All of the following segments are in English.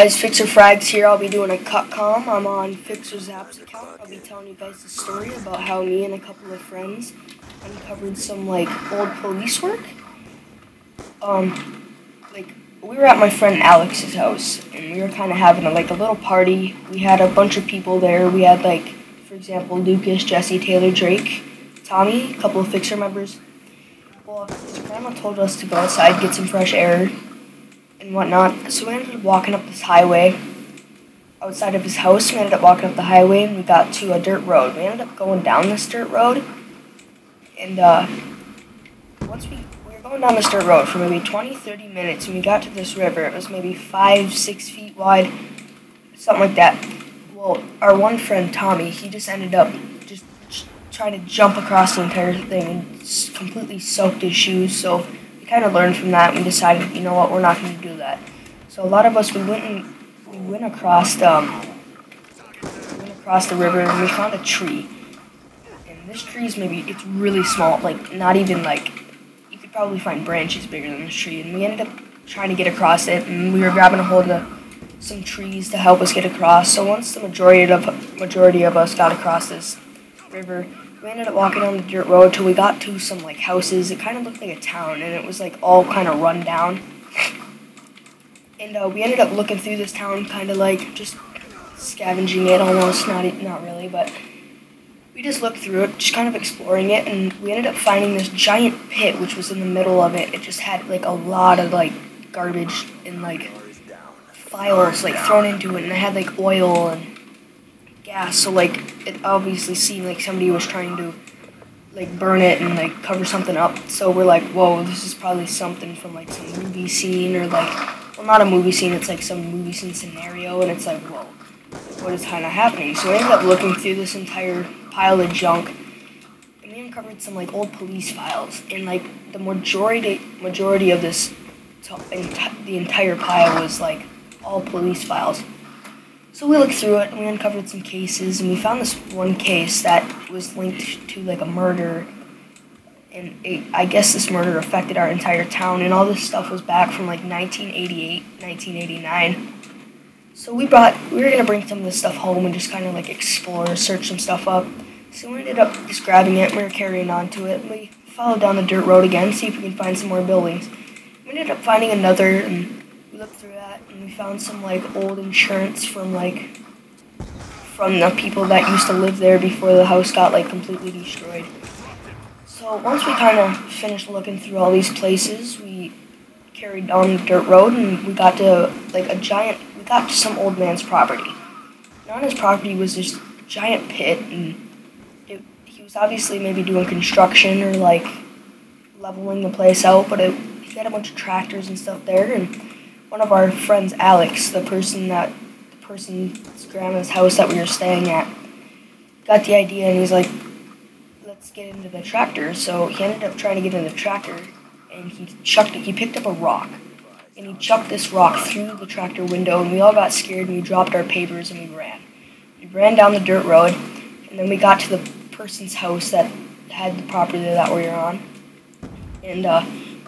guys, Fixer Frags here. I'll be doing a cut-com. I'm on Fixer Zap's account. I'll be telling you guys the story about how me and a couple of friends uncovered some old police work. We were at my friend Alex's house, and we were kind of having a little party. We had a bunch of people there. We had for example, Lucas, Jesse, Taylor, Drake, Tommy, a couple of Fixer members. Well, his grandma told us to go outside, get some fresh air and whatnot. So we ended up walking up this highway outside of his house. We ended up walking up the highway and we got to a dirt road. We ended up going down this dirt road, and once we were going down this dirt road for maybe 20-30 minutes, and we got to this river. It was maybe 5-6 feet wide, something like that. Well, our one friend Tommy, he just ended up just trying to jump across the entire thing and completely soaked his shoes. So we kind of learned from that, and we decided, you know what, we're not going to do that. So a lot of us, we went across the river, and we found a tree. And this tree is it's really small, not even you could probably find branches bigger than this tree. And we ended up trying to get across it, and we were grabbing a hold of some trees to help us get across. So once the majority of us got across this river, we ended up walking on the dirt road till we got to some houses. It kind of looked like a town, and it was all kind of run down. And we ended up looking through this town, kind of just scavenging it almost, not really, but we just looked through it, just kind of exploring it, and we ended up finding this giant pit which was in the middle of it. It just had a lot of garbage and files thrown into it, and it had oil and gas, so it obviously seemed like somebody was trying to burn it and cover something up. So we're whoa, this is probably something from some movie scene, or well, not a movie scene, it's some movie scene scenario, and it's whoa, what is kind of happening? So we ended up looking through this entire pile of junk, and we uncovered some old police files, and the majority of this, the entire pile was all police files. So we looked through it, and we uncovered some cases, and we found this one case that was linked to a murder, and I guess this murder affected our entire town, and all this stuff was back from 1988, 1989. So we were going to bring some of this stuff home and just kind of explore, search some stuff up. So we ended up just grabbing it, and we were carrying on to it, and we followed down the dirt road again, see if we can find some more buildings. We ended up finding another, and we looked through that, and we found some old insurance from the people that used to live there before the house got completely destroyed. So once we kind of finished looking through all these places, we carried down the dirt road, and we got to we got to some old man's property. And on his property was this giant pit, and he was obviously maybe doing construction or leveling the place out, but he had a bunch of tractors and stuff there. And one of our friends, Alex, the person's grandma's house that we were staying at, got the idea, and he's let's get into the tractor. So he ended up trying to get in the tractor, and he picked up a rock, and he chucked this rock through the tractor window, and we all got scared, and we dropped our papers, and we ran. We ran down the dirt road, and then we got to the person's house that had the property that we were on, and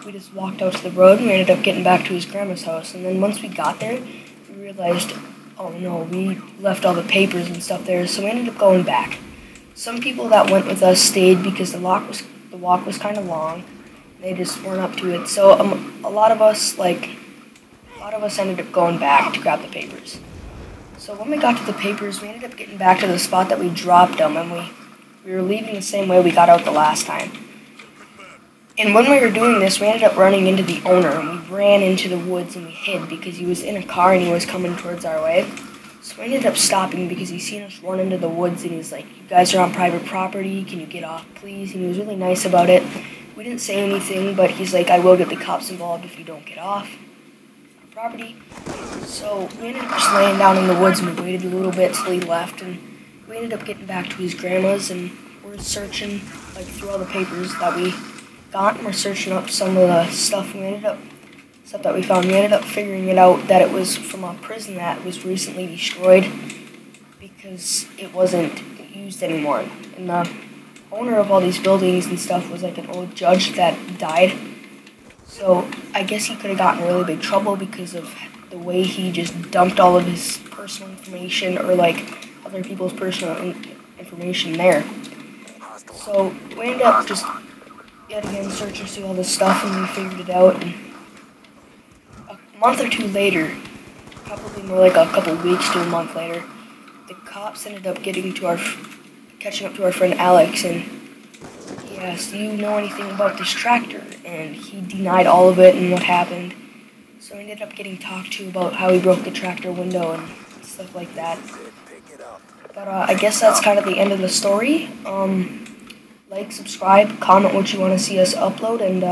we just walked out to the road, and we ended up getting back to his grandma's house. And then once we got there, we realized, oh no, we left all the papers and stuff there, so we ended up going back. Some people that went with us stayed because the walk was kind of long. They just weren't up to it. So a lot of us ended up going back to grab the papers. So when we got to the papers, we ended up getting back to the spot that we dropped them, and we were leaving the same way we got out the last time. And when we were doing this, we ended up running into the owner, and we ran into the woods, and we hid because he was in a car and he was coming towards our way. So we ended up stopping because he seen us run into the woods, and he's like, "You guys are on private property, can you get off, please?" And he was really nice about it. We didn't say anything, but he's like, "I will get the cops involved if you don't get off our property." So we ended up just laying down in the woods, and we waited a little bit till he left, and we ended up getting back to his grandma's, and we're searching through all the papers that we got, and we're searching up some of the stuff that we found. We ended up figuring it out that it was from a prison that was recently destroyed because it wasn't used anymore. And the owner of all these buildings and stuff was an old judge that died. So I guess he could have gotten in really big trouble because of the way he just dumped all of his personal information or like other people's personal information there. So we ended up just yet again searching through all this stuff, and we figured it out. And a month or two later, probably more like a couple weeks to a month later, the cops ended up catching up to our friend Alex, and he asked, "Do you know anything about this tractor?" And he denied all of it and what happened. So we ended up getting talked to about how he broke the tractor window and stuff like that. But I guess that's kind of the end of the story. Like, subscribe, comment what you want to see us upload, and